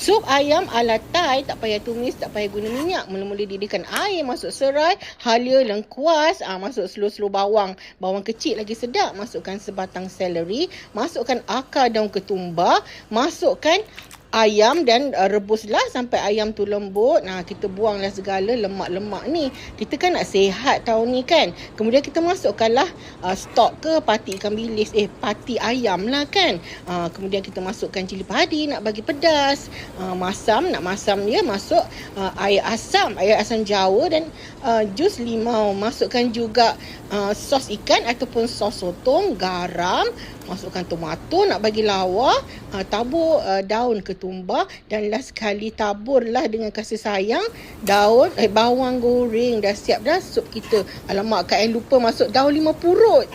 Sup ayam ala Thai, tak payah tumis, tak payah guna minyak. Mula-mula didihkan air, masuk serai, halia, lengkuas, masuk seluruh bawang. Bawang kecil lagi sedap. Masukkan sebatang seleri, masukkan akar daun ketumbar, masukkan ayam dan rebuslah sampai ayam tu lembut. Kita buanglah segala lemak-lemak ni. Kita kan nak sihat tahun ni kan. Kemudian kita masukkanlah stok ke pati ikan bilis. Pati ayam lah kan. Kemudian kita masukkan cili padi nak bagi pedas. Nak masam dia, masuk air asam jawa dan jus limau. Masukkan juga sos ikan ataupun sos sotong, garam. Masukkan tomato nak bagi lawa, tabur daun ketumbar dan last sekali taburlah dengan kasih sayang bawang goreng. Dah siap dah sup kita. Alamak, Kak lupa masuk daun 5 purut.